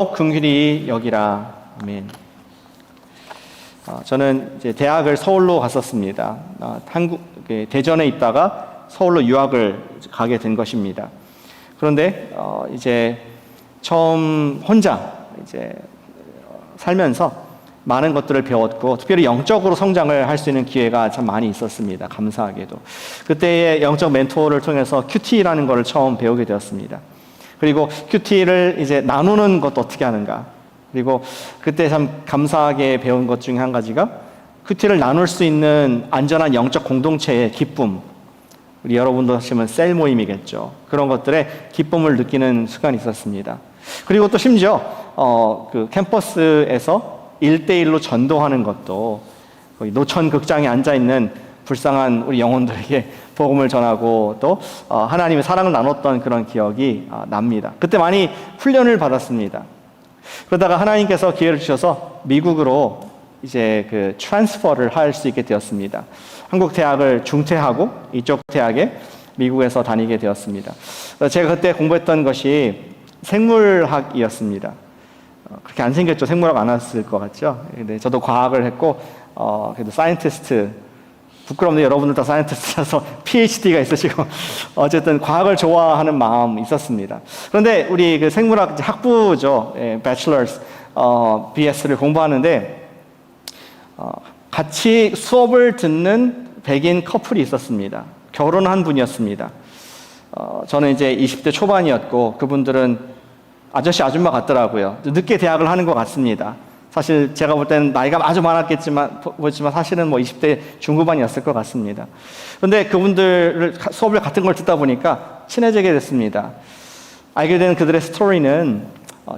긍휼히 여기라. 아멘. 저는 이제 대학을 서울로 갔었습니다. 대전에 있다가 서울로 유학을 가게 된 것입니다. 그런데 이제 처음 혼자 이제 살면서 많은 것들을 배웠고, 특별히 영적으로 성장을 할 수 있는 기회가 참 많이 있었습니다. 감사하게도. 그때의 영적 멘토를 통해서 큐티라는 것을 처음 배우게 되었습니다. 그리고 큐티를 이제 나누는 것도 어떻게 하는가. 그리고 그때 참 감사하게 배운 것 중에 한 가지가 큐티를 나눌 수 있는 안전한 영적 공동체의 기쁨. 우리 여러분도 하시면 셀 모임이겠죠. 그런 것들의 기쁨을 느끼는 순간이 있었습니다. 그리고 또 심지어 그 캠퍼스에서 1대1로 전도하는 것도 거기 노천 극장에 앉아있는 불쌍한 우리 영혼들에게 복음을 전하고 또 하나님의 사랑을 나눴던 그런 기억이 납니다. 그때 많이 훈련을 받았습니다. 그러다가 하나님께서 기회를 주셔서 미국으로 이제 그 트랜스퍼를 할 수 있게 되었습니다. 한국 대학을 중퇴하고 이쪽 대학에 미국에서 다니게 되었습니다. 제가 그때 공부했던 것이 생물학이었습니다. 그렇게 안 생겼죠. 생물학 안 왔을 것 같죠. 근데 저도 과학을 했고 그래도 사이언티스트, 부끄럽네요. 여러분들 다 사이언티스트라서 PhD가 있으시고 어쨌든 과학을 좋아하는 마음이 있었습니다. 그런데 우리 그 생물학 학부죠, Bachelor's, BS를 공부하는데 같이 수업을 듣는 백인 커플이 있었습니다. 결혼한 분이었습니다. 저는 이제 20대 초반이었고 그분들은 아저씨 아줌마 같더라고요. 늦게 대학을 하는 것 같습니다. 사실 제가 볼 때는 나이가 아주 많았겠지만 사실은 뭐 20대 중후반이었을 것 같습니다. 그런데 그분들 수업을 같은 걸 듣다 보니까 친해지게 됐습니다. 알게 된 그들의 스토리는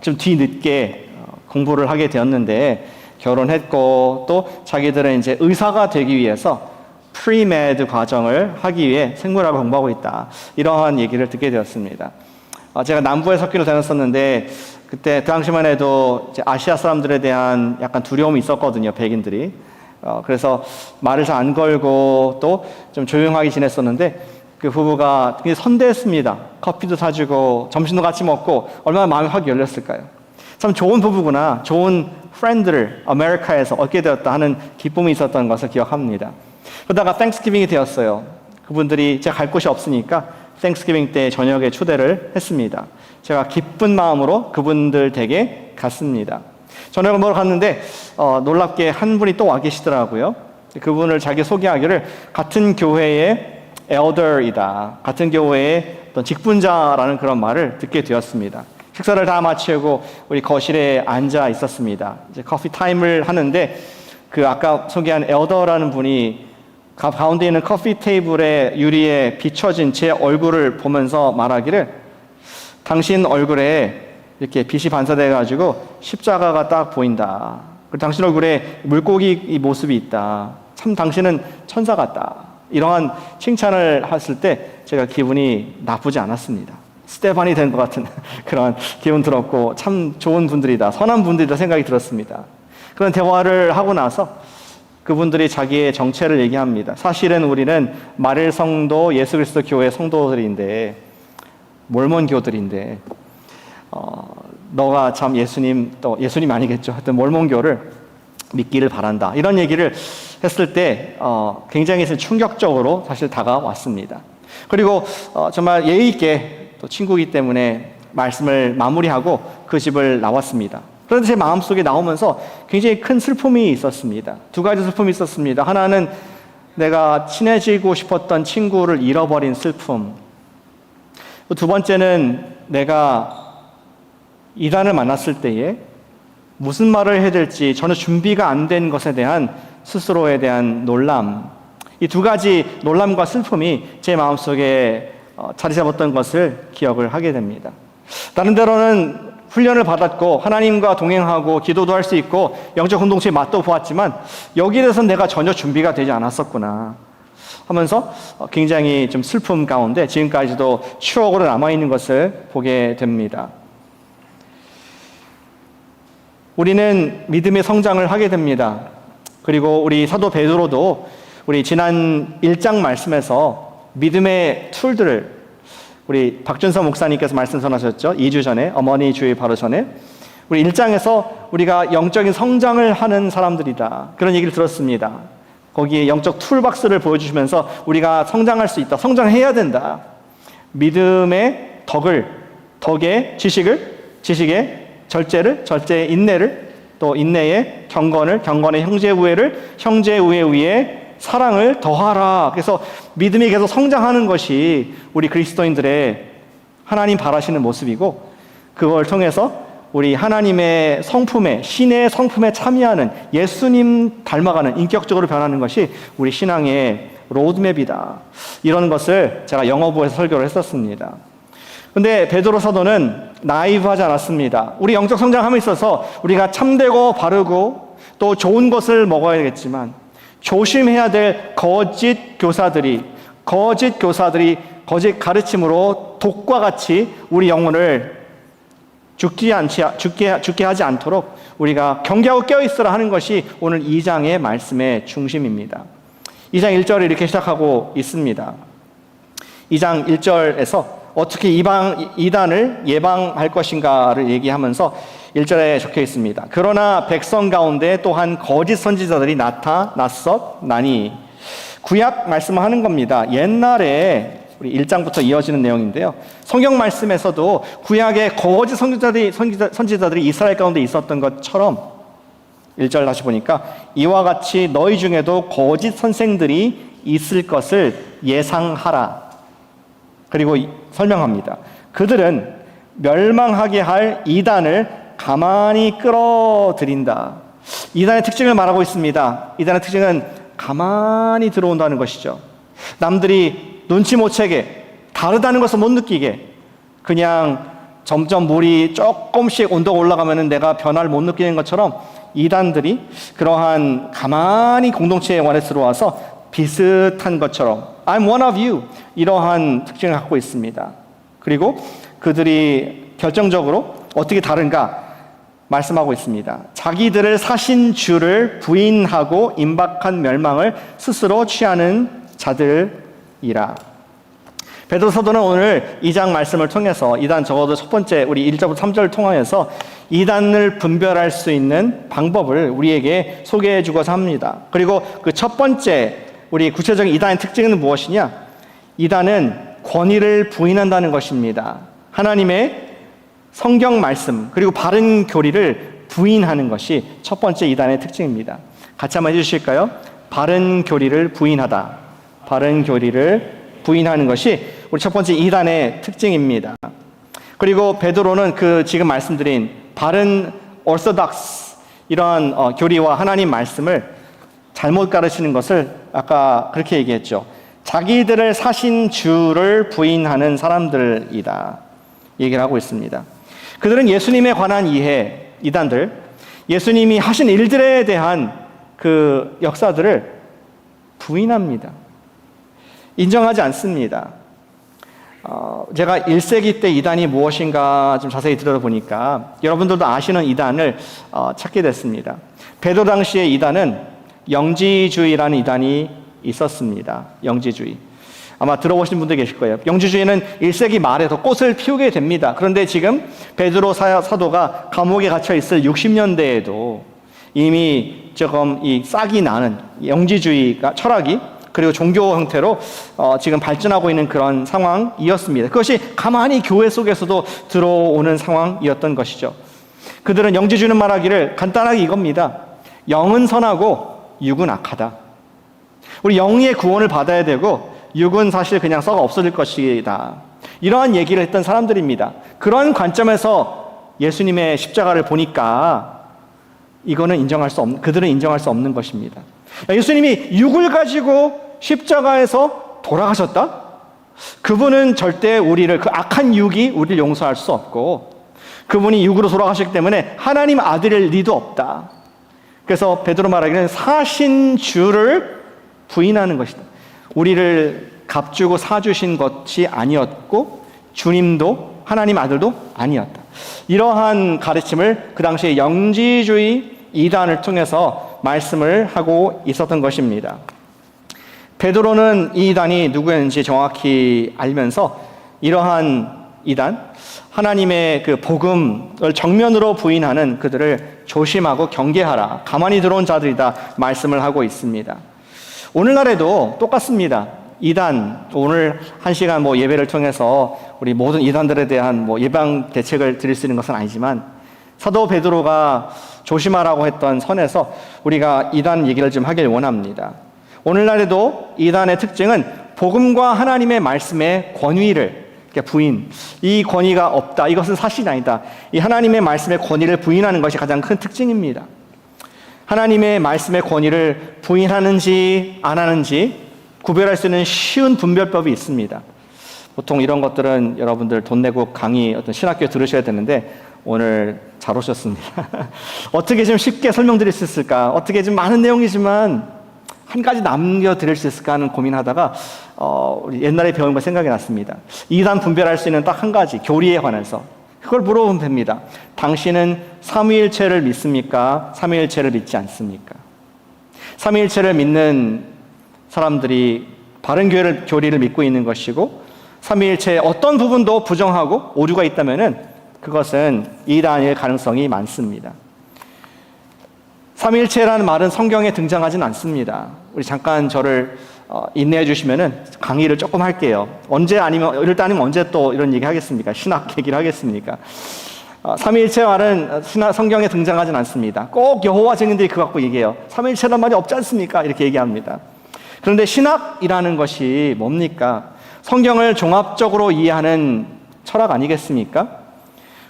좀 뒤늦게 공부를 하게 되었는데 결혼했고 또 자기들은 이제 의사가 되기 위해서 프리메드 과정을 하기 위해 생물학을 공부하고 있다. 이러한 얘기를 듣게 되었습니다. 제가 남부에 석기를 다녔었는데 그때 그 당시만 해도 이제 아시아 사람들에 대한 약간 두려움이 있었거든요, 백인들이. 그래서 말을 잘 안 걸고 또 좀 조용하게 지냈었는데 그 부부가 굉장히 선대했습니다. 커피도 사주고 점심도 같이 먹고 얼마나 마음이 확 열렸을까요? 참 좋은 부부구나, 좋은 프렌드를 아메리카에서 얻게 되었다 하는 기쁨이 있었던 것을 기억합니다. 그러다가 땡스기빙이 되었어요. 그분들이 제가 갈 곳이 없으니까 땡스기빙 때 저녁에 초대를 했습니다. 제가 기쁜 마음으로 그분들 댁에 갔습니다. 저녁을 먹으러 갔는데 놀랍게 한 분이 또 와 계시더라고요. 그분을 자기 소개하기를 같은 교회의 엘더이다, 같은 교회의 어떤 직분자라는 그런 말을 듣게 되었습니다. 식사를 다 마치고 우리 거실에 앉아 있었습니다. 이제 커피 타임을 하는데 그 아까 소개한 엘더라는 분이 가운데 있는 커피 테이블의 유리에 비춰진 제 얼굴을 보면서 말하기를 당신 얼굴에 이렇게 빛이 반사돼가지고 십자가가 딱 보인다. 그리고 당신 얼굴에 물고기 모습이 있다. 참 당신은 천사 같다. 이러한 칭찬을 했을 때 제가 기분이 나쁘지 않았습니다. 스테반이 된 것 같은 그런 기분 들었고 참 좋은 분들이다, 선한 분들이다 생각이 들었습니다. 그런 대화를 하고 나서 그분들이 자기의 정체를 얘기합니다. 사실은 우리는 마릴 성도 예수 그리스도 교회 성도들인데, 몰몬교들인데, 너가 참 예수님 아니겠죠. 하여튼 몰몬교를 믿기를 바란다. 이런 얘기를 했을 때 굉장히 충격적으로 사실 다가왔습니다. 그리고 정말 예의 있게 또 친구이기 때문에 말씀을 마무리하고 그 집을 나왔습니다. 그런데 제 마음속에 나오면서 굉장히 큰 슬픔이 있었습니다. 두 가지 슬픔이 있었습니다. 하나는 내가 친해지고 싶었던 친구를 잃어버린 슬픔. 두 번째는 내가 이단을 만났을 때에 무슨 말을 해야 될지 전혀 준비가 안 된 것에 대한 스스로에 대한 놀람. 이 두 가지 놀람과 슬픔이 제 마음속에 자리 잡았던 것을 기억을 하게 됩니다. 다른 데로는 훈련을 받았고 하나님과 동행하고 기도도 할 수 있고 영적 공동체의 맛도 보았지만 여기에 대해서는 내가 전혀 준비가 되지 않았었구나 하면서 굉장히 좀 슬픔 가운데 지금까지도 추억으로 남아있는 것을 보게 됩니다. 우리는 믿음의 성장을 하게 됩니다. 그리고 우리 사도 베드로도 우리 지난 1장 말씀에서 믿음의 툴들을 우리 박준서 목사님께서 말씀 전하셨죠. 2주 전에, 어머니 주일 바로 전에 우리 1장에서 우리가 영적인 성장을 하는 사람들이다. 그런 얘기를 들었습니다. 거기에 영적 툴박스를 보여주시면서 우리가 성장할 수 있다. 성장해야 된다. 믿음의 덕의 지식의 절제의 인내를, 또 인내의 경건의 형제의 우애를, 형제의 우애 위에 사랑을 더하라. 그래서 믿음이 계속 성장하는 것이 우리 그리스도인들의 하나님 바라시는 모습이고, 그걸 통해서 우리 하나님의 성품에, 신의 성품에 참여하는, 예수님 닮아가는, 인격적으로 변하는 것이 우리 신앙의 로드맵이다. 이런 것을 제가 영어부에서 설교를 했었습니다. 근데 베드로 사도는 나이브하지 않았습니다. 우리 영적 성장함에 있어서 우리가 참되고 바르고 또 좋은 것을 먹어야겠지만, 조심해야 될 거짓 교사들이 거짓 가르침으로 독과 같이 우리 영혼을 죽게 하지 않도록 우리가 경계하고 깨어있으라 하는 것이 오늘 2장의 말씀의 중심입니다. 2장 1절을 이렇게 시작하고 있습니다. 2장 1절에서 어떻게 이단을 예방할 것인가를 얘기하면서 1절에 적혀 있습니다. 그러나 백성 가운데 또한 거짓 선지자들이 나타났었나니. 구약 말씀을 하는 겁니다. 옛날에 우리 1장부터 이어지는 내용인데요. 성경 말씀에서도 구약의 거짓 선지자들이 이스라엘 가운데 있었던 것처럼 1절 다시 보니까 이와 같이 너희 중에도 거짓 선생들이 있을 것을 예상하라. 그리고 설명합니다. 그들은 멸망하게 할 이단을 가만히 끌어들인다. 이단의 특징을 말하고 있습니다. 이단의 특징은 가만히 들어온다는 것이죠. 남들이 눈치 못 채게, 다르다는 것을 못 느끼게, 그냥 점점 물이 조금씩 온도가 올라가면 내가 변화를 못 느끼는 것처럼 이단들이 그러한 가만히 공동체에 안에 들어와서 비슷한 것처럼 I'm one of you, 이러한 특징을 갖고 있습니다. 그리고 그들이 결정적으로 어떻게 다른가 말씀하고 있습니다. 자기들을 사신 주를 부인하고 임박한 멸망을 스스로 취하는 자들이라. 베드로 사도는 오늘 2장 말씀을 통해서 이단, 적어도 첫 번째 우리 1절부터 3절을 통하여서 이단을 분별할 수 있는 방법을 우리에게 소개해 주고자 합니다. 그리고 그 첫 번째 우리 구체적인 이단의 특징은 무엇이냐? 이단은 권위를 부인한다는 것입니다. 하나님의 성경 말씀 그리고 바른 교리를 부인하는 것이 첫 번째 이단의 특징입니다. 같이 한번 해주실까요? 바른 교리를 부인하다. 바른 교리를 부인하는 것이 우리 첫 번째 이단의 특징입니다. 그리고 베드로는 그 지금 말씀드린 바른 orthodox 이러한 교리와 하나님 말씀을 잘못 가르치는 것을 아까 그렇게 얘기했죠. 자기들을 사신 주를 부인하는 사람들이다. 얘기를 하고 있습니다. 그들은 예수님에 관한 이해, 이단들, 예수님이 하신 일들에 대한 그 역사들을 부인합니다. 인정하지 않습니다. 제가 1세기 때 이단이 무엇인가 좀 자세히 들여다보니까 여러분들도 아시는 이단을 찾게 됐습니다. 베드로 당시의 이단은 영지주의라는 이단이 있었습니다. 영지주의. 아마 들어보신 분들 계실 거예요. 영지주의는 1세기 말에도 꽃을 피우게 됩니다. 그런데 지금 베드로 사도가 감옥에 갇혀 있을 60년대에도 이미 조금 이 싹이 나는 영지주의가 철학이 그리고 종교 형태로 지금 발전하고 있는 그런 상황이었습니다. 그것이 가만히 교회 속에서도 들어오는 상황이었던 것이죠. 그들은 영지주의는 말하기를 간단하게 이겁니다. 영은 선하고 육은 악하다. 우리 영의 구원을 받아야 되고 육은 사실 그냥 썩어 없어질 것이다. 이러한 얘기를 했던 사람들입니다. 그런 관점에서 예수님의 십자가를 보니까 이거는 그들은 인정할 수 없는 것입니다. 예수님이 육을 가지고 십자가에서 돌아가셨다? 그분은 절대 그 악한 육이 우리를 용서할 수 없고, 그분이 육으로 돌아가셨기 때문에 하나님 아들일 리도 없다. 그래서 베드로 말하기는 사신 주를 부인하는 것이다. 우리를 값주고 사주신 것이 아니었고, 주님도 하나님 아들도 아니었다. 이러한 가르침을 그 당시에 영지주의 이단을 통해서 말씀을 하고 있었던 것입니다. 베드로는 이 이단이 누구였는지 정확히 알면서 이러한 이단, 하나님의 그 복음을 정면으로 부인하는 그들을 조심하고 경계하라. 가만히 들어온 자들이다 말씀을 하고 있습니다. 오늘날에도 똑같습니다. 이단, 오늘 한 시간 예배를 통해서 우리 모든 이단들에 대한 예방 대책을 드릴 수 있는 것은 아니지만 사도 베드로가 조심하라고 했던 선에서 우리가 이단 얘기를 좀 하길 원합니다. 오늘날에도 이단의 특징은 복음과 하나님의 말씀의 권위를 부인, 이 권위가 없다, 이것은 사실이 아니다, 이 하나님의 말씀의 권위를 부인하는 것이 가장 큰 특징입니다. 하나님의 말씀의 권위를 부인하는지 안 하는지 구별할 수 있는 쉬운 분별법이 있습니다. 보통 이런 것들은 여러분들 돈 내고 강의 어떤 신학교에 들으셔야 되는데 오늘 잘 오셨습니다. 어떻게 좀 쉽게 설명드릴 수 있을까? 어떻게 좀 많은 내용이지만 한 가지 남겨드릴 수 있을까 하는 고민하다가 우리 옛날에 배운 거 생각이 났습니다. 이단 분별할 수 있는 딱 한 가지, 교리에 관해서. 그걸 물어보면 됩니다. 당신은 삼위일체를 믿습니까? 삼위일체를 믿지 않습니까? 삼위일체를 믿는 사람들이 바른 교리를 믿고 있는 것이고, 삼위일체의 어떤 부분도 부정하고 오류가 있다면은 그것은 이단일 가능성이 많습니다. 삼위일체라는 말은 성경에 등장하진 않습니다. 우리 잠깐 저를 인내해 주시면은 강의를 조금 할게요. 언제 아니면 이럴 때 아니면 언제 또 이런 얘기 하겠습니까? 신학 얘기를 하겠습니까? 삼위일체 말은 성경에 등장하진 않습니다. 꼭 여호와 증인들이 그거 갖고 얘기해요. 삼위일체란 말이 없지 않습니까? 이렇게 얘기합니다. 그런데 신학이라는 것이 뭡니까? 성경을 종합적으로 이해하는 철학 아니겠습니까?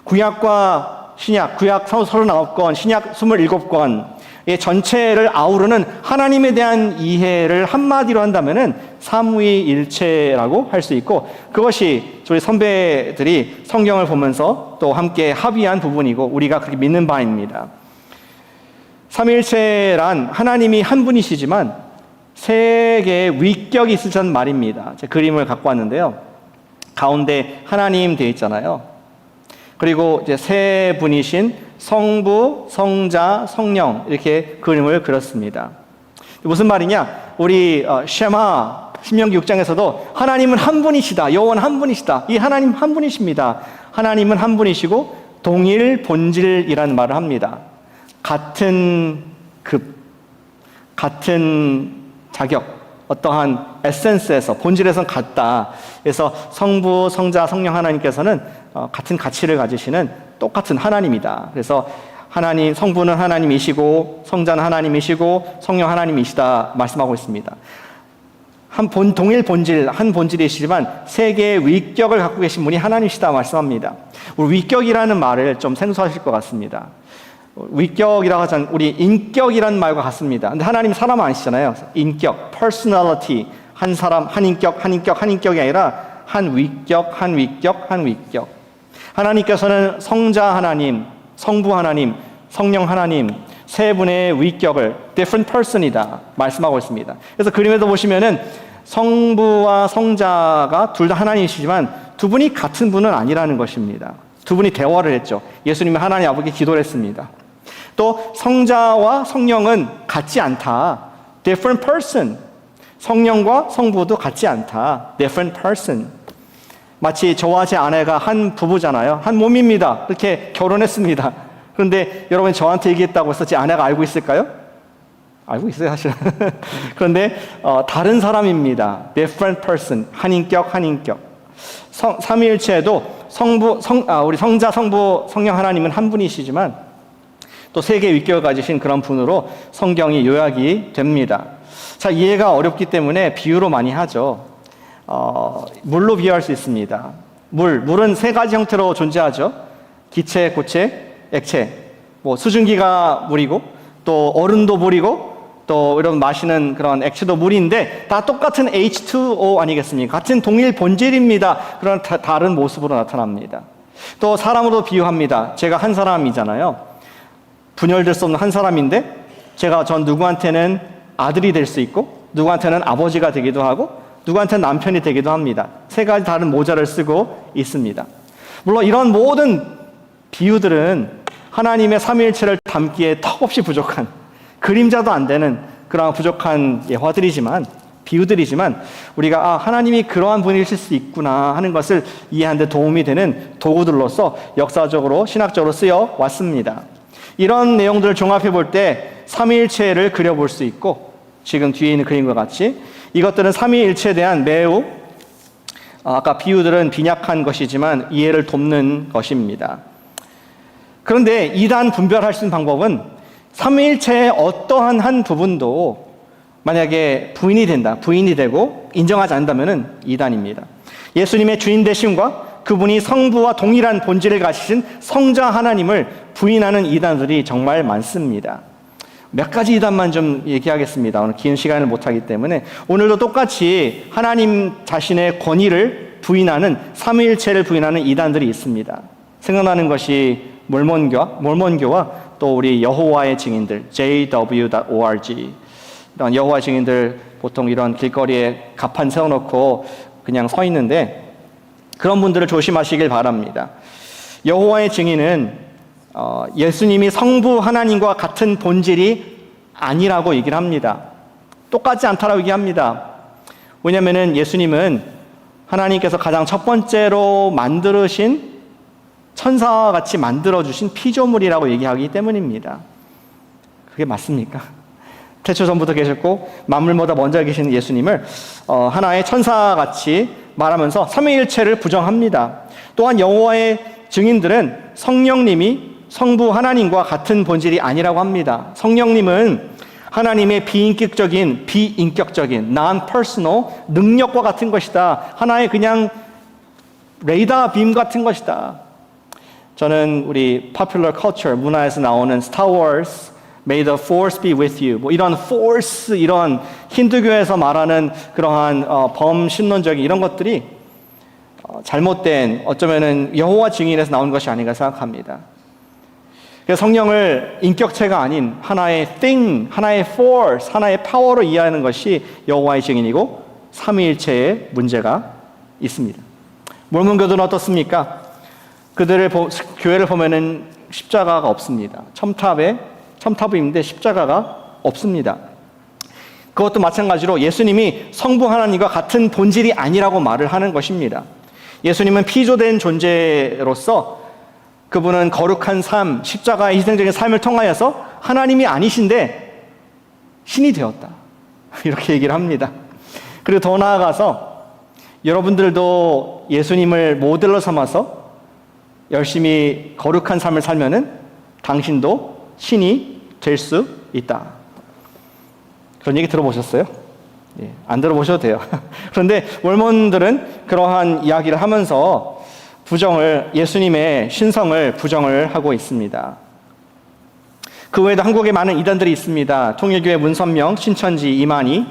구약과 신약, 구약 39권, 신약 27권의 전체를 아우르는 하나님에 대한 이해를 한마디로 한다면은 삼위일체라고 할 수 있고, 그것이 저희 선배들이 성경을 보면서 또 함께 합의한 부분이고 우리가 그렇게 믿는 바입니다. 삼위일체란 하나님이 한 분이시지만 세 개의 위격이 있으신 말입니다. 제 그림을 갖고 왔는데요. 가운데 하나님 되어 있잖아요. 그리고 이제 세 분이신 성부, 성자, 성령, 이렇게 그림을 그렸습니다. 무슨 말이냐? 우리 쉐마 신명기 6장에서도 하나님은 한 분이시다, 여호와는 한 분이시다, 이 하나님 한 분이십니다. 하나님은 한 분이시고 동일 본질이라는 말을 합니다. 같은 급, 같은 자격, 어떠한 에센스에서, 본질에서는 같다. 그래서 성부, 성자, 성령 하나님께서는 같은 가치를 가지시는 똑같은 하나님이다. 그래서 하나님, 성부는 하나님이시고 성자는 하나님이시고 성령 하나님이시다 말씀하고 있습니다. 동일 본질, 한 본질이시지만 세 개의 위격을 갖고 계신 분이 하나님이시다 말씀합니다. 우리 위격이라는 말을 좀 생소하실 것 같습니다. 위격이라고 하자면 우리 인격이라는 말과 같습니다. 근데 하나님 사람 아니시잖아요. 인격, personality, 한 사람, 한 인격, 한 인격, 한 인격이 아니라 한 위격, 한 위격, 한 위격. 하나님께서는 성자 하나님, 성부 하나님, 성령 하나님 세 분의 위격을 different person이다 말씀하고 있습니다. 그래서 그림에도 보시면은 성부와 성자가 둘 다 하나님이시지만 두 분이 같은 분은 아니라는 것입니다. 두 분이 대화를 했죠. 예수님이 하나님 아버지께 기도를 했습니다. 또 성자와 성령은 같지 않다. different person. 성령과 성부도 같지 않다. different person. 마치 저와 제 아내가 한 부부잖아요. 한 몸입니다. 이렇게 결혼했습니다. 그런데 여러분 저한테 얘기했다고 해서 제 아내가 알고 있을까요? 알고 있어요, 사실은. 그런데 다른 사람입니다. different person. 한 인격, 한 인격. 삼위일체에도 우리 성자, 성부, 성령 하나님은 한 분이시지만 또 세 개의 위격을 가지신 그런 분으로 성경이 요약이 됩니다. 자, 이해가 어렵기 때문에 비유로 많이 하죠. 물로 비유할 수 있습니다. 물은 세 가지 형태로 존재하죠. 기체, 고체, 액체. 수증기가 물이고 또 얼음도 물이고 또 이런 마시는 그런 액체도 물인데 다 똑같은 H2O 아니겠습니까? 같은 동일 본질입니다. 그런 다른 모습으로 나타납니다. 또 사람으로 비유합니다. 제가 한 사람이잖아요. 분열될 수 없는 한 사람인데 전 누구한테는 아들이 될 수 있고 누구한테는 아버지가 되기도 하고 누구한테는 남편이 되기도 합니다. 세 가지 다른 모자를 쓰고 있습니다. 물론 이런 모든 비유들은 하나님의 삼위일체를 담기에 턱없이 부족한, 그림자도 안 되는 그런 부족한 예화들이지만 비유들이지만 우리가 하나님이 그러한 분이실 수 있구나 하는 것을 이해하는 데 도움이 되는 도구들로서 역사적으로 신학적으로 쓰여 왔습니다. 이런 내용들을 종합해 볼 때 삼위일체를 그려볼 수 있고 지금 뒤에 있는 그림과 같이 이것들은 삼위일체에 대한 매우 아까 비유들은 빈약한 것이지만 이해를 돕는 것입니다. 그런데 이단 분별할 수 있는 방법은 삼위일체의 어떠한 한 부분도 만약에 부인이 되고 인정하지 않는다면 이단입니다. 예수님의 주인 되심과 그분이 성부와 동일한 본질을 가지신 성자 하나님을 부인하는 이단들이 정말 많습니다. 몇 가지 이단만 좀 얘기하겠습니다. 오늘 긴 시간을 못하기 때문에 오늘도 똑같이 하나님 자신의 권위를 부인하는 삼위일체를 부인하는 이단들이 있습니다. 생각나는 것이 몰몬교와 또 우리 여호와의 증인들 jw.org 이런 여호와의 증인들 보통 이런 길거리에 가판 세워놓고 그냥 서 있는데 그런 분들을 조심하시길 바랍니다. 여호와의 증인은 예수님이 성부 하나님과 같은 본질이 아니라고 얘기를 합니다. 똑같지 않다라고 얘기합니다. 왜냐하면 예수님은 하나님께서 가장 첫 번째로 만드신 천사와 같이 만들어주신 피조물이라고 얘기하기 때문입니다. 그게 맞습니까? 태초 전부터 계셨고 만물보다 먼저 계신 예수님을 하나의 천사같이 말하면서 삼위일체를 부정합니다. 또한 여호와의 증인들은 성령님이 성부 하나님과 같은 본질이 아니라고 합니다. 성령님은 하나님의 비인격적인 non-personal 능력과 같은 것이다. 하나의 그냥 레이더 빔 같은 것이다. 저는 우리 popular culture 문화에서 나오는 Star Wars, May the Force be with you. 이런 force, 이런 힌두교에서 말하는 그러한 범신론적인 이런 것들이 잘못된 어쩌면은 여호와 증인에서 나온 것이 아닌가 생각합니다. 그래서 성령을 인격체가 아닌 하나의 thing, 하나의 force, 하나의 파워로 이해하는 것이 여호와의 증인이고 삼위일체의 문제가 있습니다. 몰몬교들은 어떻습니까? 그들의 교회를 보면은 십자가가 없습니다. 첨탑이 있는데 십자가가 없습니다. 그것도 마찬가지로 예수님이 성부 하나님과 같은 본질이 아니라고 말을 하는 것입니다. 예수님은 피조된 존재로서 그분은 거룩한 삶, 십자가의 희생적인 삶을 통하여서 하나님이 아니신데 신이 되었다. 이렇게 얘기를 합니다. 그리고 더 나아가서 여러분들도 예수님을 모델로 삼아서 열심히 거룩한 삶을 살면은 당신도 신이 될 수 있다. 그런 얘기 들어보셨어요? 예, 안 들어보셔도 돼요. 그런데 몰몬들은 그러한 이야기를 하면서 예수님의 신성을 부정을 하고 있습니다. 그 외에도 한국에 많은 이단들이 있습니다. 통일교회 문선명, 신천지, 이만희,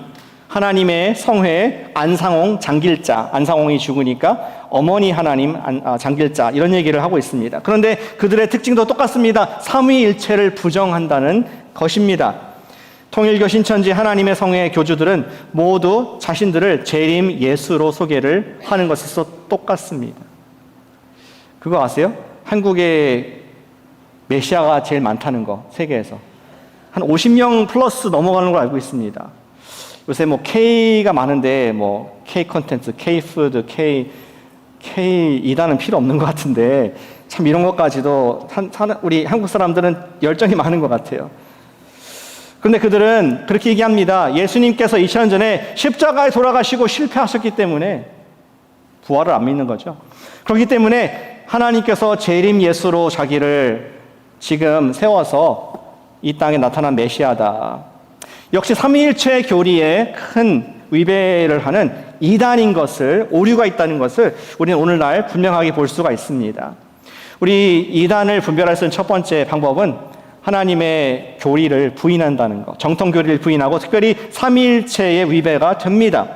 하나님의 성회, 안상홍, 장길자, 안상홍이 죽으니까 어머니 하나님, 장길자 이런 얘기를 하고 있습니다. 그런데 그들의 특징도 똑같습니다. 삼위일체를 부정한다는 것입니다. 통일교, 신천지, 하나님의 성회 교주들은 모두 자신들을 재림 예수로 소개를 하는 것에서 똑같습니다. 그거 아세요? 한국에 메시아가 제일 많다는 거, 세계에서. 한 50명 플러스 넘어가는 걸 알고 있습니다. 요새 K가 많은데 K 콘텐츠, K 푸드, K 이단은 필요 없는 것 같은데 참 이런 것까지도 우리 한국 사람들은 열정이 많은 것 같아요. 그런데 그들은 그렇게 얘기합니다. 예수님께서 2000년 전에 십자가에 돌아가시고 실패하셨기 때문에 부활을 안 믿는 거죠. 그렇기 때문에 하나님께서 재림 예수로 자기를 지금 세워서 이 땅에 나타난 메시아다. 역시 삼위일체 교리에 큰 위배를 하는 이단인 것을, 오류가 있다는 것을 우리는 오늘날 분명하게 볼 수가 있습니다. 우리 이단을 분별할 수 있는 첫 번째 방법은 하나님의 교리를 부인한다는 것, 정통 교리를 부인하고 특별히 삼위일체의 위배가 됩니다.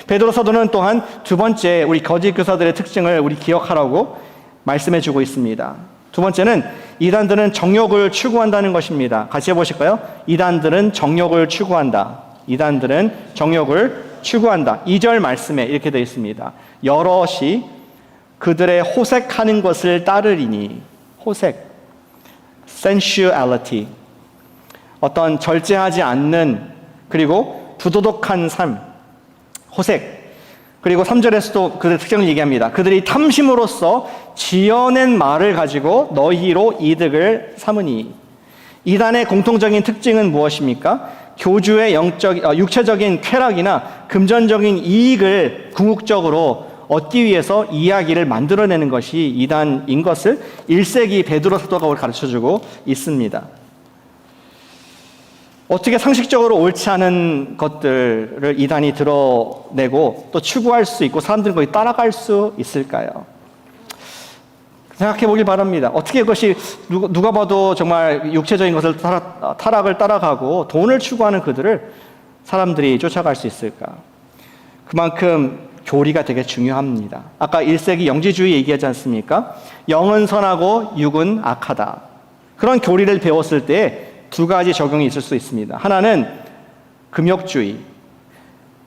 베드로 사도는 또한 두 번째 우리 거짓 교사들의 특징을 우리 기억하라고 말씀해주고 있습니다. 두 번째는 이단들은 정욕을 추구한다는 것입니다. 같이 해보실까요? 이단들은 정욕을 추구한다. 이단들은 정욕을 추구한다. 2절 말씀에 이렇게 되어 있습니다. 여럿이 그들의 호색하는 것을 따르리니, 호색, sensuality, 어떤 절제하지 않는 그리고 부도덕한 삶, 호색. 그리고 3절에서도 그들의 특징을 얘기합니다. 그들이 탐심으로써 지어낸 말을 가지고 너희로 이득을 삼으니. 이단의 공통적인 특징은 무엇입니까? 교주의 육체적인 쾌락이나 금전적인 이익을 궁극적으로 얻기 위해서 이야기를 만들어내는 것이 이단인 것을 1세기 베드로 사도가 가르쳐주고 있습니다. 어떻게 상식적으로 옳지 않은 것들을 이단이 드러내고 또 추구할 수 있고 사람들은 거의 따라갈 수 있을까요? 생각해 보길 바랍니다. 어떻게 그것이 누가 봐도 정말 육체적인 것을 타락을 따라가고 돈을 추구하는 그들을 사람들이 쫓아갈 수 있을까? 그만큼 교리가 되게 중요합니다. 아까 1세기 영지주의 얘기하지 않습니까? 영은 선하고 육은 악하다. 그런 교리를 배웠을 때 두 가지 적용이 있을 수 있습니다. 하나는 금욕주의.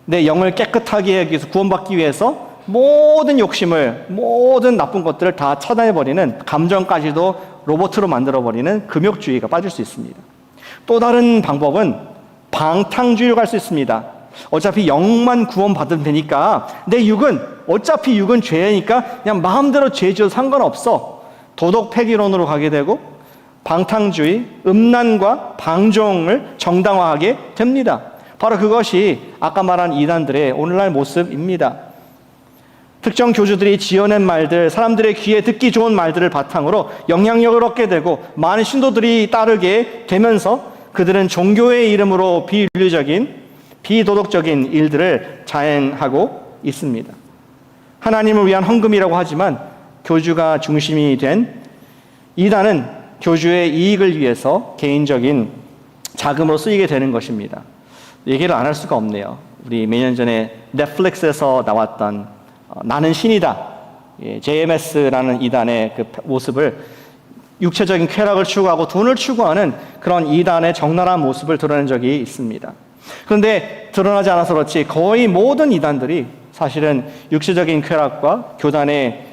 내 영을 깨끗하게 하기 위해서 구원받기 위해서 모든 욕심을, 모든 나쁜 것들을 다 차단해버리는, 감정까지도 로봇으로 만들어버리는 금욕주의가 빠질 수 있습니다. 또 다른 방법은 방탕주의로 갈 수 있습니다. 어차피 영만 구원받으면 되니까 내 육은, 어차피 육은 죄니까 그냥 마음대로 죄 지어도 상관없어. 도덕 폐기론으로 가게 되고 방탕주의, 음란과 방종을 정당화하게 됩니다. 바로 그것이 아까 말한 이단들의 오늘날 모습입니다. 특정 교주들이 지어낸 말들, 사람들의 귀에 듣기 좋은 말들을 바탕으로 영향력을 얻게 되고 많은 신도들이 따르게 되면서 그들은 종교의 이름으로 비윤리적인, 비도덕적인 일들을 자행하고 있습니다. 하나님을 위한 헌금이라고 하지만 교주가 중심이 된 이단은 교주의 이익을 위해서 개인적인 자금으로 쓰이게 되는 것입니다. 얘기를 안 할 수가 없네요. 우리 몇 년 전에 넷플릭스에서 나왔던 나는 신이다. JMS라는 이단의 그 모습을 육체적인 쾌락을 추구하고 돈을 추구하는 그런 이단의 적나라한 모습을 드러낸 적이 있습니다. 그런데 드러나지 않아서 그렇지 거의 모든 이단들이 사실은 육체적인 쾌락과 교단의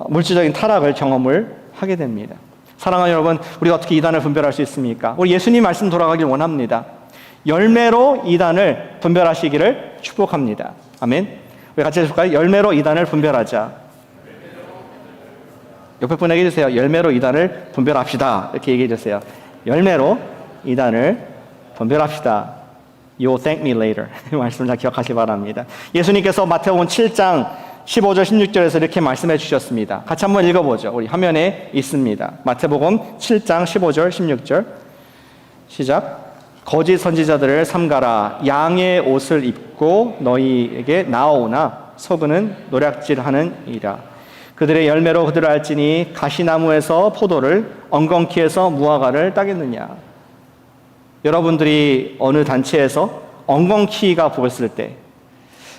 물질적인 타락을 경험을 하게 됩니다. 사랑하는 여러분, 우리가 어떻게 이단을 분별할 수 있습니까? 우리 예수님 말씀 돌아가길 원합니다. 열매로 이단을 분별하시기를 축복합니다. 아멘. 우리 같이 해볼까요? 열매로 이단을 분별하자. 옆에 분에게 해주세요. 열매로 이단을 분별합시다. 이렇게 얘기해 주세요. 열매로 이단을 분별합시다. You'll thank me later. 이 말씀을 잘 기억하시기 바랍니다. 예수님께서 마태복음 7장 15절 16절에서 이렇게 말씀해 주셨습니다. 같이 한번 읽어보죠. 우리 화면에 있습니다. 마태복음 7장 15절 16절 시작. 거짓 선지자들을 삼가라. 양의 옷을 입고 너희에게 나오나 속은 노략질하는 이라. 그들의 열매로 그들을 알지니 가시나무에서 포도를, 엉겅퀴에서 무화과를 따겠느냐. 여러분들이 어느 단체에서 엉겅퀴가 보였을 때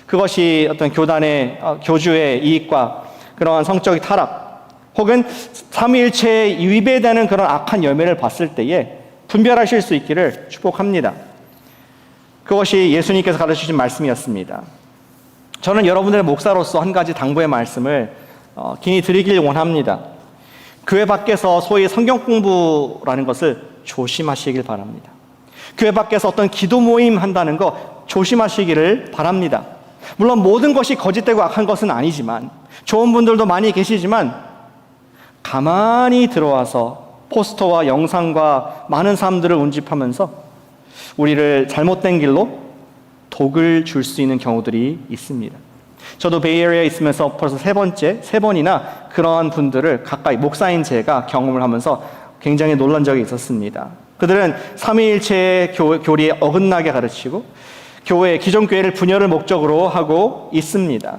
그것이 어떤 교주의 이익과 그러한 성적인 타락 혹은 삼위일체에 위배되는 그런 악한 열매를 봤을 때에 분별하실 수 있기를 축복합니다. 그것이 예수님께서 가르치신 말씀이었습니다. 저는 여러분들의 목사로서 한 가지 당부의 말씀을 긴히 드리길 원합니다. 교회 밖에서 소위 성경 공부라는 것을 조심하시길 바랍니다. 교회 밖에서 어떤 기도 모임 한다는 거 조심하시기를 바랍니다. 물론 모든 것이 거짓되고 악한 것은 아니지만 좋은 분들도 많이 계시지만 가만히 들어와서 포스터와 영상과 많은 사람들을 운집하면서 우리를 잘못된 길로 독을 줄 수 있는 경우들이 있습니다. 저도 베이에리아에 있으면서 벌써 세 번이나 그러한 분들을 가까이 목사인 제가 경험을 하면서 굉장히 놀란 적이 있었습니다. 그들은 삼위일체의 교리에 어긋나게 가르치고 기존 교회를 분열을 목적으로 하고 있습니다.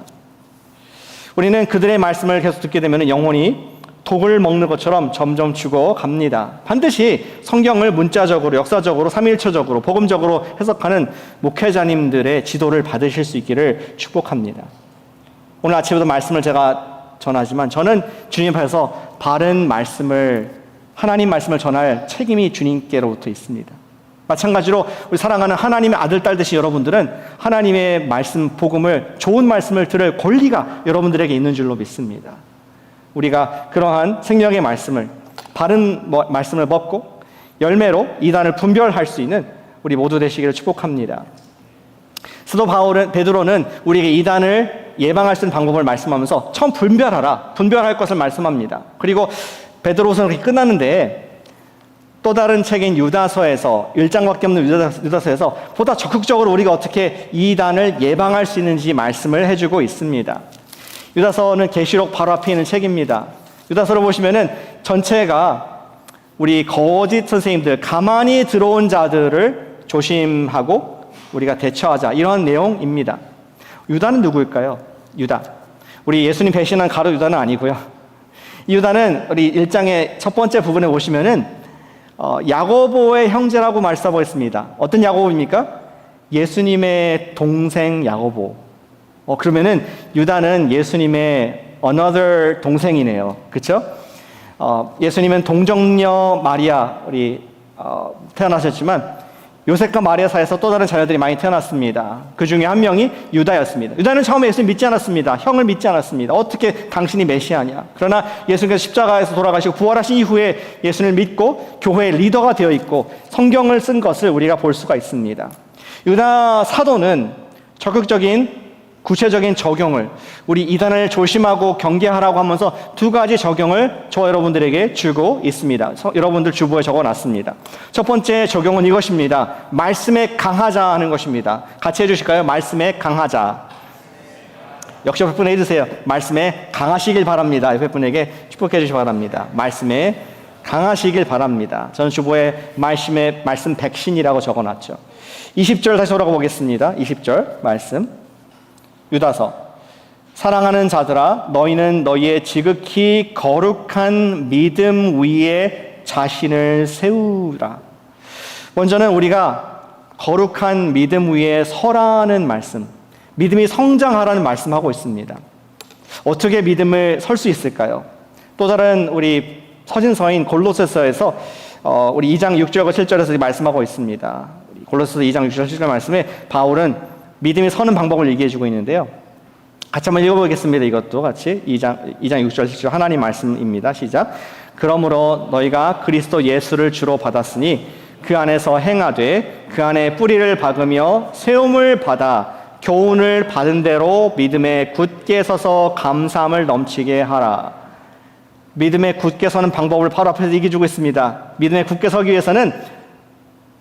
우리는 그들의 말씀을 계속 듣게 되면 영혼이 독을 먹는 것처럼 점점 죽어갑니다. 반드시 성경을 문자적으로, 역사적으로, 삼위일체적으로, 복음적으로 해석하는 목회자님들의 지도를 받으실 수 있기를 축복합니다. 오늘 아침에도 말씀을 제가 전하지만 저는 주님 앞에서 바른 말씀을, 하나님 말씀을 전할 책임이 주님께로부터 있습니다. 마찬가지로 우리 사랑하는 하나님의 아들, 딸 되신 여러분들은 하나님의 말씀, 복음을, 좋은 말씀을 들을 권리가 여러분들에게 있는 줄로 믿습니다. 우리가 그러한 생명의 말씀을, 바른 말씀을 먹고 열매로 이단을 분별할 수 있는 우리 모두 되시기를 축복합니다. 사도 베드로는 우리에게 이단을 예방할 수 있는 방법을 말씀하면서 처음 분별할 것을 말씀합니다. 그리고 베드로서는 그렇게 끝났는데 또 다른 책인 유다서에서 1장밖에 없는 유다서에서 보다 적극적으로 우리가 어떻게 이단을 예방할 수 있는지 말씀을 해주고 있습니다. 유다서는 계시록 바로 앞에 있는 책입니다. 유다서를 보시면은 전체가 우리 거짓 선생님들, 가만히 들어온 자들을 조심하고 우리가 대처하자, 이런 내용입니다. 유다는 누구일까요? 유다. 우리 예수님 배신한 가룟 유다는 아니고요. 이 유다는 우리 1장의 첫 번째 부분에 보시면은 야고보의 형제라고 말씀하고 있습니다. 어떤 야고보입니까? 예수님의 동생 야고보. 그러면은 유다는 예수님의 another 동생이네요. 그렇죠? 예수님은 동정녀 마리아 태어나셨지만 요셉과 마리아 사이에서 또 다른 자녀들이 많이 태어났습니다. 그 중에 한 명이 유다였습니다. 유다는 처음에 예수님 믿지 않았습니다. 형을 믿지 않았습니다. 어떻게 당신이 메시아냐? 그러나 예수님께서 십자가에서 돌아가시고 부활하신 이후에 예수님을 믿고 교회의 리더가 되어 있고 성경을 쓴 것을 우리가 볼 수가 있습니다. 유다 사도는 적극적인 구체적인 적용을, 우리 이단을 조심하고 경계하라고 하면서 두 가지 적용을 저와 여러분들에게 주고 있습니다. 여러분들 주보에 적어놨습니다. 첫 번째 적용은 이것입니다. 말씀에 강하자 하는 것입니다. 같이 해주실까요? 말씀에 강하자. 역시 옆에 분에 해주세요. 말씀에 강하시길 바랍니다. 옆에 분에게 축복해 주시기 바랍니다. 말씀에 강하시길 바랍니다. 저는 주보에 말씀 백신이라고 적어놨죠. 20절 다시 돌아가 보겠습니다. 20절 말씀. 유다서. 사랑하는 자들아, 너희는 너희의 지극히 거룩한 믿음 위에 자신을 세우라. 먼저는 우리가 거룩한 믿음 위에 서라는 말씀, 믿음이 성장하라는 말씀하고 있습니다. 어떻게 믿음을 설 수 있을까요? 또 다른 우리 서신서인 골로새서에서 우리 2장 6절과 7절에서 말씀하고 있습니다. 골로새서 2장 6절 7절 말씀에 바울은 믿음이 서는 방법을 얘기해주고 있는데요. 같이 한번 읽어보겠습니다. 이것도 같이 2장 6절 7절 하나님 말씀입니다. 시작. 그러므로 너희가 그리스도 예수를 주로 받았으니 그 안에서 행하되 그 안에 뿌리를 박으며 세움을 받아 교훈을 받은 대로 믿음에 굳게 서서 감사함을 넘치게 하라. 믿음에 굳게 서는 방법을 바로 앞에서 얘기해주고 있습니다. 믿음에 굳게 서기 위해서는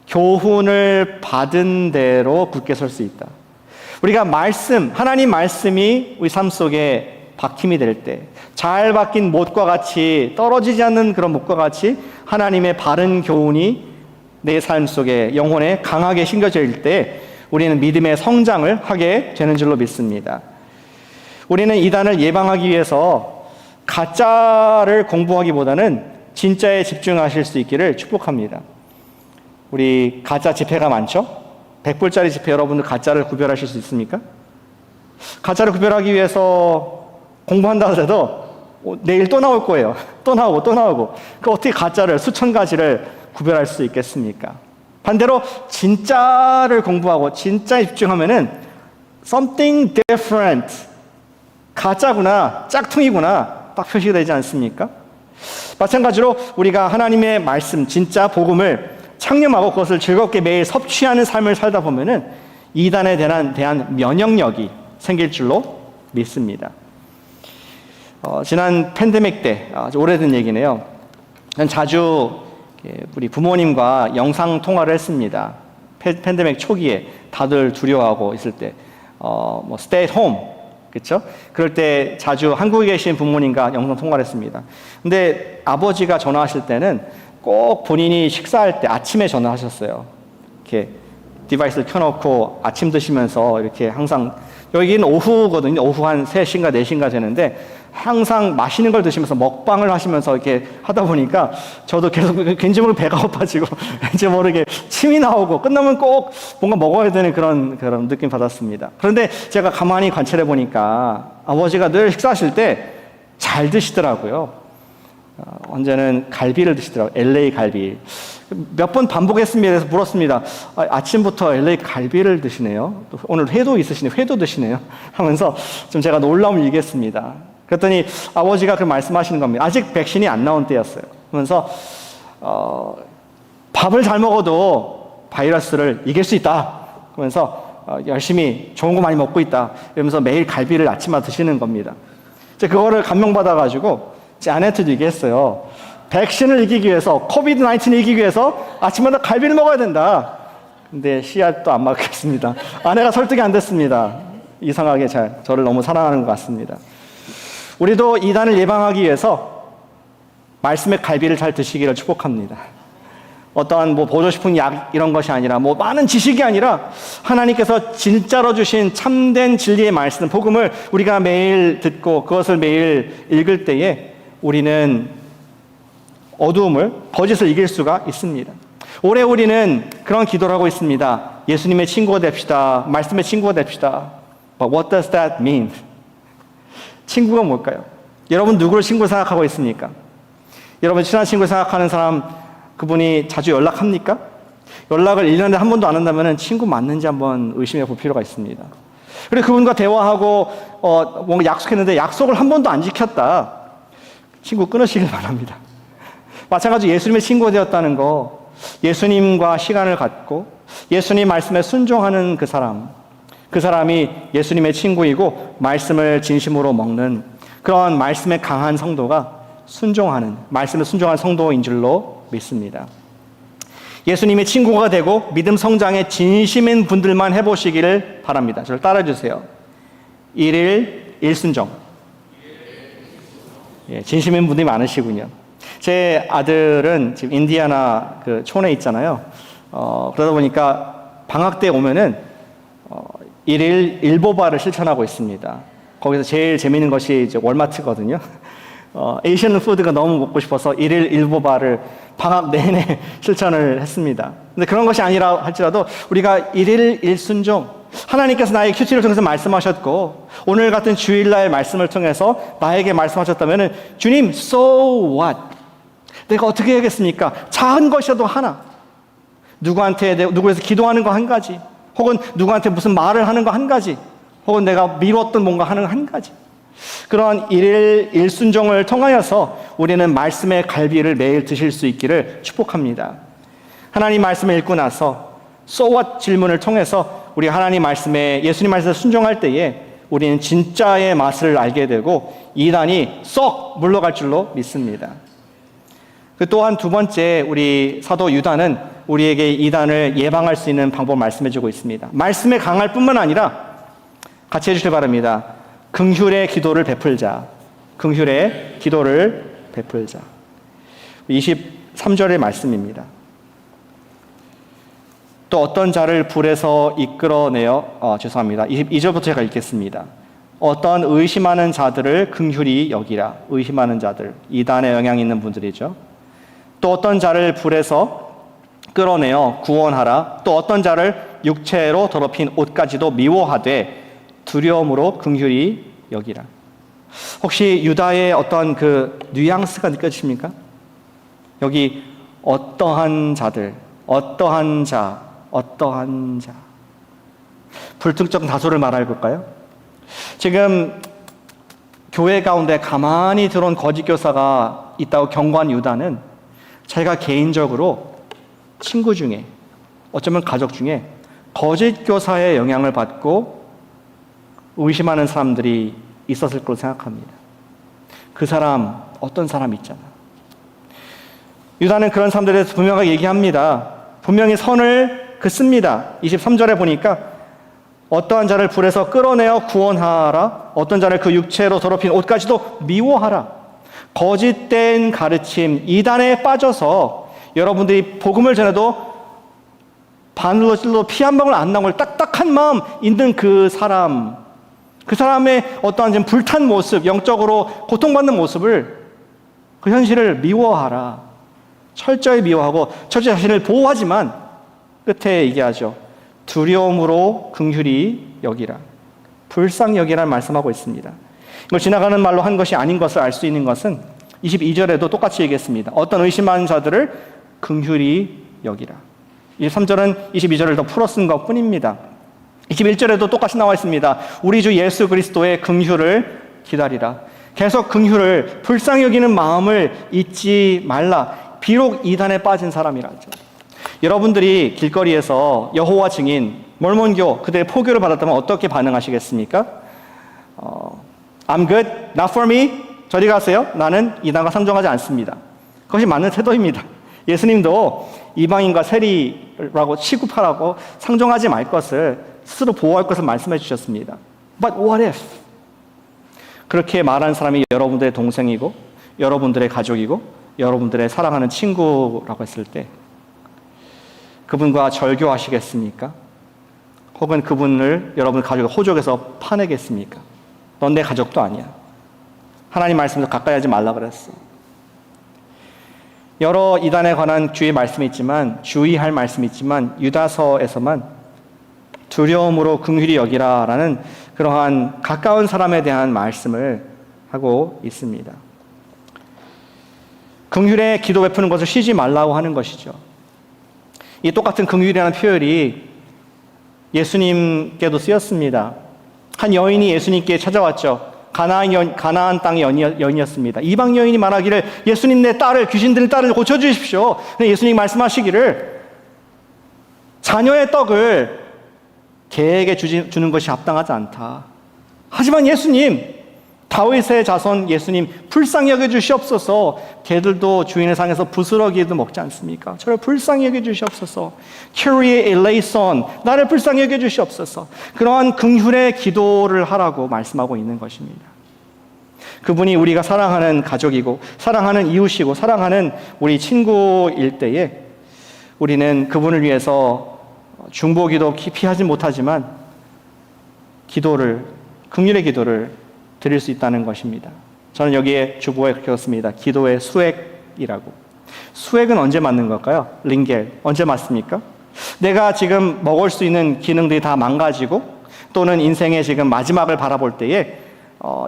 교훈을 받은 대로 굳게 설 수 있다. 우리가 하나님 말씀이 우리 삶 속에 박힘이 될 때, 잘 박힌 못과 같이, 떨어지지 않는 그런 못과 같이 하나님의 바른 교훈이 내 삶 속에, 영혼에 강하게 심겨질 때 우리는 믿음의 성장을 하게 되는 줄로 믿습니다. 우리는 이단을 예방하기 위해서 가짜를 공부하기보다는 진짜에 집중하실 수 있기를 축복합니다. 우리 가짜 지폐가 많죠? 100불짜리 지폐 여러분들 가짜를 구별하실 수 있습니까? 가짜를 구별하기 위해서 공부한다 하더라도 내일 또 나올 거예요. 또 나오고. 그 어떻게 가짜를 수천 가지를 구별할 수 있겠습니까? 반대로 진짜를 공부하고 진짜에 집중하면은 something different, 가짜구나, 짝퉁이구나 딱 표시가 되지 않습니까? 마찬가지로 우리가 하나님의 말씀, 진짜 복음을 창념하고 그것을 즐겁게 매일 섭취하는 삶을 살다 보면은 이단에 대한 면역력이 생길 줄로 믿습니다. 지난 팬데믹 때, 아주 오래된 얘기네요. 전 자주 우리 부모님과 영상 통화를 했습니다. 팬데믹 초기에 다들 두려워하고 있을 때, stay at home, 그렇죠? 그럴 때 자주 한국에 계신 부모님과 영상 통화를 했습니다. 근데 아버지가 전화하실 때는 꼭 본인이 식사할 때 아침에 전화하셨어요. 이렇게 디바이스를 켜놓고 아침 드시면서 이렇게 항상, 여기는 오후거든요. 오후 한 3시인가 4시인가 되는데 항상 맛있는 걸 드시면서 먹방을 하시면서 이렇게 하다 보니까 저도 계속 왠지 모르게 배가 고파지고 왠지 모르게 침이 나오고 끝나면 꼭 뭔가 먹어야 되는 그런 느낌 받았습니다. 그런데 제가 가만히 관찰해 보니까 아버지가 늘 식사하실 때 잘 드시더라고요. 언제는 갈비를 드시더라고요. LA 갈비. 몇 번 반복했습니다. 그래서 물었습니다. 아침부터 LA 갈비를 드시네요. 또 오늘 회도 있으시네요. 회도 드시네요. 하면서 좀 제가 놀라움을 얘기했습니다. 그랬더니 아버지가 그 말씀하시는 겁니다. 아직 백신이 안 나온 때였어요. 그러면서 밥을 잘 먹어도 바이러스를 이길 수 있다. 그러면서 열심히 좋은 거 많이 먹고 있다 이러면서 매일 갈비를 아침마다 드시는 겁니다. 제가 그거를 감명받아가지고 제 아내한테도 얘기했어요. 백신을 이기기 위해서, 코비드-19을 이기기 위해서 아침마다 갈비를 먹어야 된다. 근데 씨앗도 안 맞겠습니다. 아내가 설득이 안 됐습니다. 이상하게 저를 너무 사랑하는 것 같습니다. 우리도 이단을 예방하기 위해서 말씀의 갈비를 잘 드시기를 축복합니다. 어떠한 보조식품 약 이런 것이 아니라 많은 지식이 아니라 하나님께서 진짜로 주신 참된 진리의 말씀, 복음을 우리가 매일 듣고 그것을 매일 읽을 때에 우리는 어두움을, 거짓을 이길 수가 있습니다. 올해 우리는 그런 기도를 하고 있습니다. 예수님의 친구가 됩시다. 말씀의 친구가 됩시다. But what does that mean? 친구가 뭘까요? 여러분 누구를 친구로 생각하고 있습니까? 여러분 친한 친구를 생각하는 사람, 그분이 자주 연락합니까? 연락을 1년에 한 번도 안 한다면 친구 맞는지 한번 의심해 볼 필요가 있습니다. 그리고 그분과 대화하고 뭔가 약속했는데 약속을 한 번도 안 지켰다. 친구 끊으시길 바랍니다. 마찬가지로 예수님의 친구가 되었다는 거, 예수님과 시간을 갖고 예수님 말씀에 순종하는 그 사람이 예수님의 친구이고 말씀을 진심으로 먹는 그런 말씀에 강한 성도가 말씀에 순종하는 성도인 줄로 믿습니다. 예수님의 친구가 되고 믿음 성장에 진심인 분들만 해보시기를 바랍니다. 저를 따라해주세요. 1일 1순종. 진심인 분들이 많으시군요. 제 아들은 지금 인디애나 그 촌에 있잖아요. 그러다 보니까 방학 때 오면은 1일 1보바를 실천하고 있습니다. 거기서 제일 재미있는 것이 이제 월마트거든요. 에이시안 푸드가 너무 먹고 싶어서 1일 1보바를 방학 내내 실천을 했습니다. 근데 그런 것이 아니라 할지라도 우리가 1일 1순종, 하나님께서 나의 큐티를 통해서 말씀하셨고 오늘 같은 주일날 말씀을 통해서 나에게 말씀하셨다면 주님, so what? 내가 어떻게 해야겠습니까? 작은 것이라도 하나, 누구에서 기도하는 거 한 가지, 혹은 누구한테 무슨 말을 하는 거 한 가지, 혹은 내가 미뤘던 뭔가 하는 거 한 가지, 그런 1일 1순종을 통하여서 우리는 말씀의 갈비를 매일 드실 수 있기를 축복합니다. 하나님 말씀을 읽고 나서 So what 질문을 통해서 우리 하나님 말씀에, 예수님 말씀에 순종할 때에 우리는 진짜의 맛을 알게 되고 이단이 쏙 물러갈 줄로 믿습니다. 또한 두 번째, 우리 사도 유다는 우리에게 이단을 예방할 수 있는 방법을 말씀해주고 있습니다. 말씀에 강할 뿐만 아니라 같이 해주시기 바랍니다. 긍휼의 기도를 베풀자. 긍휼의 기도를 베풀자. 23절의 말씀입니다. 또 어떤 자를 불에서 이끌어내어, 죄송합니다. 22절부터 제가 읽겠습니다. 어떤 의심하는 자들을 긍휼히 여기라. 의심하는 자들, 이단에 영향 있는 분들이죠. 또 어떤 자를 불에서 끌어내어 구원하라. 또 어떤 자를 육체로 더럽힌 옷까지도 미워하되 두려움으로 긍휼히 여기라. 혹시 유다의 어떤 그 뉘앙스가 느껴지십니까? 여기 어떠한 자들, 어떠한 자, 어떠한 자. 불특정 다수를 말할 걸까요? 지금 교회 가운데 가만히 들어온 거짓 교사가 있다고 경고한 유다는 자기가 개인적으로 친구 중에, 어쩌면 가족 중에 거짓 교사의 영향을 받고 의심하는 사람들이 있었을 거로 생각합니다. 그 사람, 어떤 사람 있잖아. 유다는 그런 사람들에 대해서 분명하게 얘기합니다. 분명히 선을 긋습니다. 23절에 보니까 어떠한 자를 불에서 끌어내어 구원하라. 어떤 자를 그 육체로 더럽힌 옷까지도 미워하라. 거짓된 가르침, 이단에 빠져서 여러분들이 복음을 전해도 바늘로 찔러도 피 한 방울 안 나올 딱딱한 마음 있는 그 사람의 어떠한 불탄 모습, 영적으로 고통받는 모습을, 그 현실을 미워하라. 철저히 미워하고 철저히 자신을 보호하지만 끝에 얘기하죠. 두려움으로 긍휼히 여기라. 불쌍히 여기라는 말씀하고 있습니다. 이걸 지나가는 말로 한 것이 아닌 것을 알 수 있는 것은 22절에도 똑같이 얘기했습니다. 어떤 의심하는 자들을 긍휼히 여기라. 23절은 22절을 더 풀어 쓴 것 뿐입니다. 21절에도 똑같이 나와 있습니다. 우리 주 예수 그리스도의 긍휼을 기다리라. 계속 긍휼을, 불쌍히 여기는 마음을 잊지 말라. 비록 이단에 빠진 사람이라죠. 여러분들이 길거리에서 여호와 증인, 몰몬교 그들의 포교를 받았다면 어떻게 반응하시겠습니까? I'm good, not for me. 저리 가세요. 나는 이단과 상종하지 않습니다. 그것이 맞는 태도입니다. 예수님도 이방인과 세리라고 취급하라고 상종하지 말 것을, 스스로 보호할 것을 말씀해 주셨습니다. But what if? 그렇게 말하는 사람이 여러분들의 동생이고 여러분들의 가족이고 여러분들의 사랑하는 친구라고 했을 때 그분과 절교하시겠습니까? 혹은 그분을 여러분 가족의 호적에서 파내겠습니까? 넌 내 가족도 아니야. 하나님 말씀에서 가까이 하지 말라 그랬어. 여러 이단에 관한 주의 말씀이 있지만, 주의할 말씀이 있지만 유다서에서만 두려움으로 긍휼히 여기라라는 그러한 가까운 사람에 대한 말씀을 하고 있습니다. 긍휼의 기도 베푸는 것을 쉬지 말라고 하는 것이죠. 이 똑같은 긍휼이라는 표현이 예수님께도 쓰였습니다. 한 여인이 예수님께 찾아왔죠. 가나안 땅의 여인이었습니다. 이방 여인이 말하기를 예수님 내 딸을, 귀신 들린 딸을 고쳐주십시오. 근데 예수님 말씀하시기를 자녀의 떡을 개에게 주는 것이 합당하지 않다. 하지만 예수님, 다윗의 자손 예수님 불쌍히 여겨주시옵소서. 개들도 주인의 상에서 부스러기도 먹지 않습니까? 저를 불쌍히 여겨주시옵소서. Kyrie eleison, 나를 불쌍히 여겨주시옵소서. 그러한 긍휼의 기도를 하라고 말씀하고 있는 것입니다. 그분이 우리가 사랑하는 가족이고 사랑하는 이웃이고 사랑하는 우리 친구일 때에 우리는 그분을 위해서 중보기도 깊이 하지 못하지만 긍휼의 기도를 드릴 수 있다는 것입니다. 저는 여기에 주보에 그렇게 썼습니다. 기도의 수액이라고. 수액은 언제 맞는 걸까요? 링겔. 언제 맞습니까? 내가 지금 먹을 수 있는 기능들이 다 망가지고 또는 인생의 지금 마지막을 바라볼 때에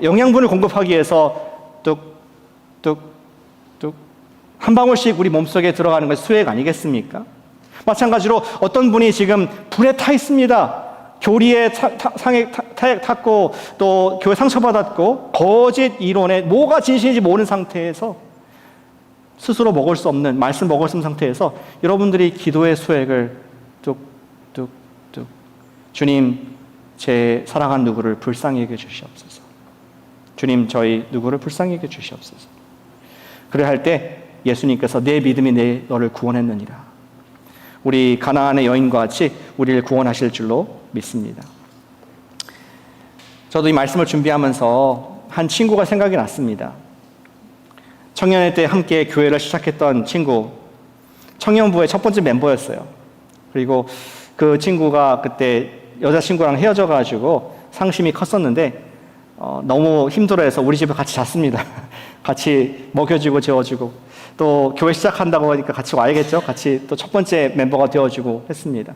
영양분을 공급하기 위해서 뚝뚝뚝 한 방울씩 우리 몸속에 들어가는 것이 수액 아니겠습니까? 마찬가지로 어떤 분이 지금 불에 타 있습니다. 교리에 상에 탔고 또 교회 상처받았고 거짓 이론에 뭐가 진실인지 모르는 상태에서 스스로 먹을 수 없는 말씀 먹을 수 없는 상태에서 여러분들이 기도의 수액을 뚝뚝뚝 주님 제 사랑하는 누구를 불쌍히 여겨 주시옵소서. 주님 저희 누구를 불쌍히 여겨 주시옵소서. 그래 할 때 예수님께서 내 믿음이 너를 구원했느니라. 우리 가나안의 여인과 같이 우리를 구원하실 줄로 믿습니다. 저도 이 말씀을 준비하면서 한 친구가 생각이 났습니다. 청년회 때 함께 교회를 시작했던 친구, 청년부의 첫 번째 멤버였어요. 그리고 그 친구가 그때 여자친구랑 헤어져가지고 상심이 컸었는데 너무 힘들어해서 우리 집에 같이 잤습니다. 같이 먹여주고 재워주고 또 교회 시작한다고 하니까 같이 와야겠죠. 같이 또 첫 번째 멤버가 되어주고 했습니다.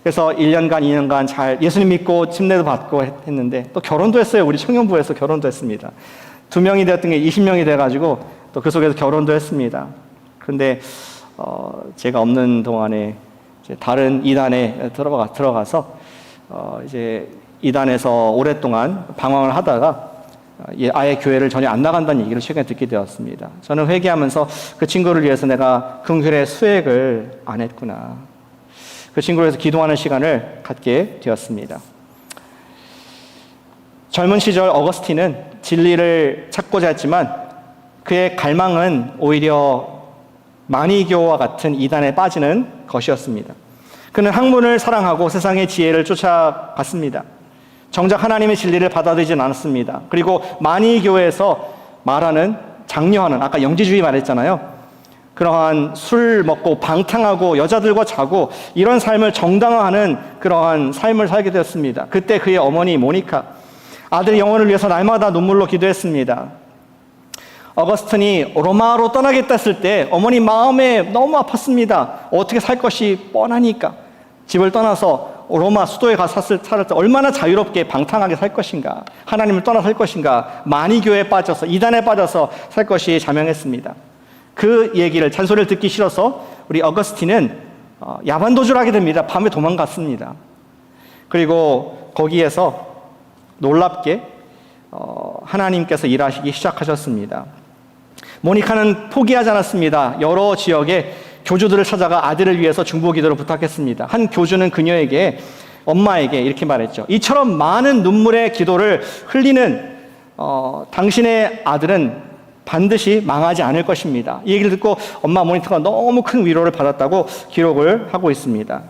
그래서 1년간, 2년간 잘 예수님 믿고 침례도 받고 했는데 또 결혼도 했어요. 우리 청년부에서 결혼도 했습니다. 2명이 되었던 게 20명이 돼가지고 또 그 속에서 결혼도 했습니다. 그런데 제가 없는 동안에 이제 다른 이단에 들어가서 이제 이단에서 오랫동안 방황을 하다가 아예 교회를 전혀 안 나간다는 얘기를 최근에 듣게 되었습니다. 저는 회개하면서 그 친구를 위해서 내가 긍휼의 수액을 안 했구나. 그 친구를 위해서 기도하는 시간을 갖게 되었습니다. 젊은 시절 어거스틴은 진리를 찾고자 했지만 그의 갈망은 오히려 마니교와 같은 이단에 빠지는 것이었습니다. 그는 학문을 사랑하고 세상의 지혜를 쫓아갔습니다. 정작 하나님의 진리를 받아들이진 않았습니다. 그리고 마니교에서 말하는 장려하는, 아까 영지주의 말했잖아요. 그러한 술 먹고 방탕하고 여자들과 자고 이런 삶을 정당화하는 그러한 삶을 살게 되었습니다. 그때 그의 어머니 모니카, 아들의 영혼을 위해서 날마다 눈물로 기도했습니다. 어거스틴이 로마로 떠나겠다 했을 때 어머니 마음에 너무 아팠습니다. 어떻게 살 것이 뻔하니까 집을 떠나서 로마 수도에 가서 살을 때 얼마나 자유롭게 방탕하게 살 것인가, 하나님을 떠나 살 것인가, 마니교에 빠져서 이단에 빠져서 살 것이 자명했습니다. 그 얘기를 잔소리를 듣기 싫어서 우리 어거스틴은 야반도주를 하게 됩니다. 밤에 도망갔습니다. 그리고 거기에서 놀랍게 하나님께서 일하시기 시작하셨습니다. 모니카는 포기하지 않았습니다. 여러 지역에 교주들을 찾아가 아들을 위해서 중보 기도를 부탁했습니다. 한 교주는 그녀에게 엄마에게 이렇게 말했죠. 이처럼 많은 눈물의 기도를 흘리는 당신의 아들은 반드시 망하지 않을 것입니다. 이 얘기를 듣고 엄마 모니터가 너무 큰 위로를 받았다고 기록을 하고 있습니다.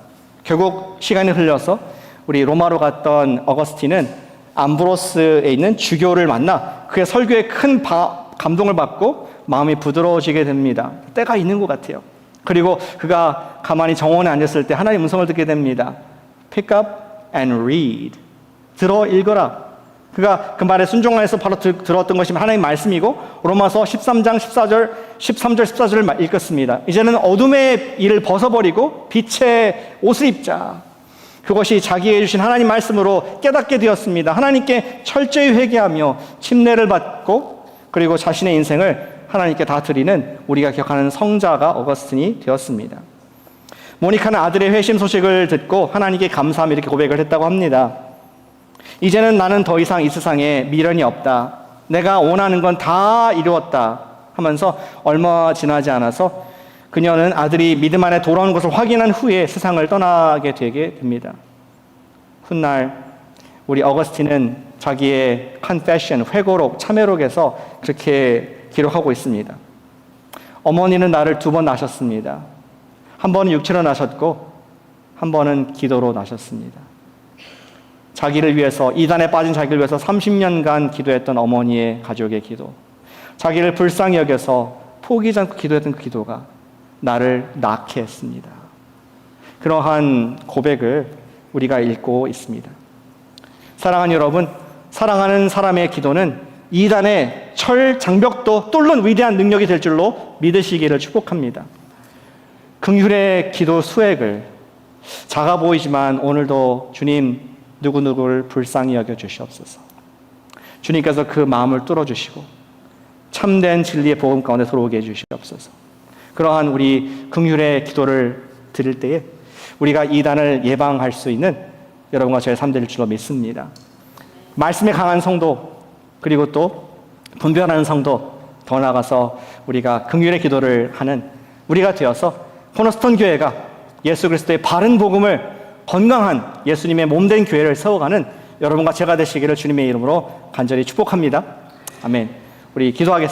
결국 시간이 흘러서 우리 로마로 갔던 어거스틴은 암브로스에 있는 주교를 만나 그의 설교에 큰 감동을 받고 마음이 부드러워지게 됩니다. 때가 있는 것 같아요. 그리고 그가 가만히 정원에 앉았을 때 하나님의 음성을 듣게 됩니다. Pick up and read. 들어 읽어라. 그가 그 말에 순종하여서 바로 들었던 것이 하나님의 말씀이고 로마서 13장 13절 14절을 읽었습니다. 이제는 어둠의 일을 벗어버리고 빛의 옷을 입자. 그것이 자기에게 주신 하나님 말씀으로 깨닫게 되었습니다. 하나님께 철저히 회개하며 침례를 받고 그리고 자신의 인생을 하나님께 다 드리는 우리가 기억하는 성자가 어거스틴이 되었습니다. 모니카는 아들의 회심 소식을 듣고 하나님께 감사하며 이렇게 고백을 했다고 합니다. 이제는 나는 더 이상 이 세상에 미련이 없다. 내가 원하는 건 다 이루었다 하면서 얼마 지나지 않아서 그녀는 아들이 믿음 안에 돌아오는 것을 확인한 후에 세상을 떠나게 되게 됩니다. 훗날 우리 어거스틴은 자기의 confession, 회고록, 참회록에서 그렇게 기록하고 있습니다. 어머니는 나를 2번 낳으셨습니다. 한 번은 육체로 낳으셨고 한 번은 기도로 낳으셨습니다. 자기를 위해서, 이단에 빠진 자기를 위해서 30년간 기도했던 어머니의 가족의 기도, 자기를 불쌍히 여겨서 포기하지 않고 기도했던 그 기도가 나를 낳게 했습니다. 그러한 고백을 우리가 읽고 있습니다. 사랑하는 여러분, 사랑하는 사람의 기도는 이단의 철 장벽도 뚫는 위대한 능력이 될 줄로 믿으시기를 축복합니다. 긍휼의 기도 수액을 작아 보이지만 오늘도 주님 누구누구를 불쌍히 여겨 주시옵소서. 주님께서 그 마음을 뚫어주시고 참된 진리의 복음 가운데 들어오게 해주시옵소서. 그러한 우리 긍휼의 기도를 드릴 때에 우리가 이단을 예방할 수 있는 여러분과 저의 삶 될 줄로 믿습니다. 말씀에 강한 성도, 그리고 또 분별하는 성도, 더 나아가서 우리가 긍휼의 기도를 하는 우리가 되어서 코너스톤 교회가 예수 그리스도의 바른 복음을, 건강한 예수님의 몸된 교회를 세워가는 여러분과 제가 되시기를 주님의 이름으로 간절히 축복합니다. 아멘. 우리 기도하겠습니다.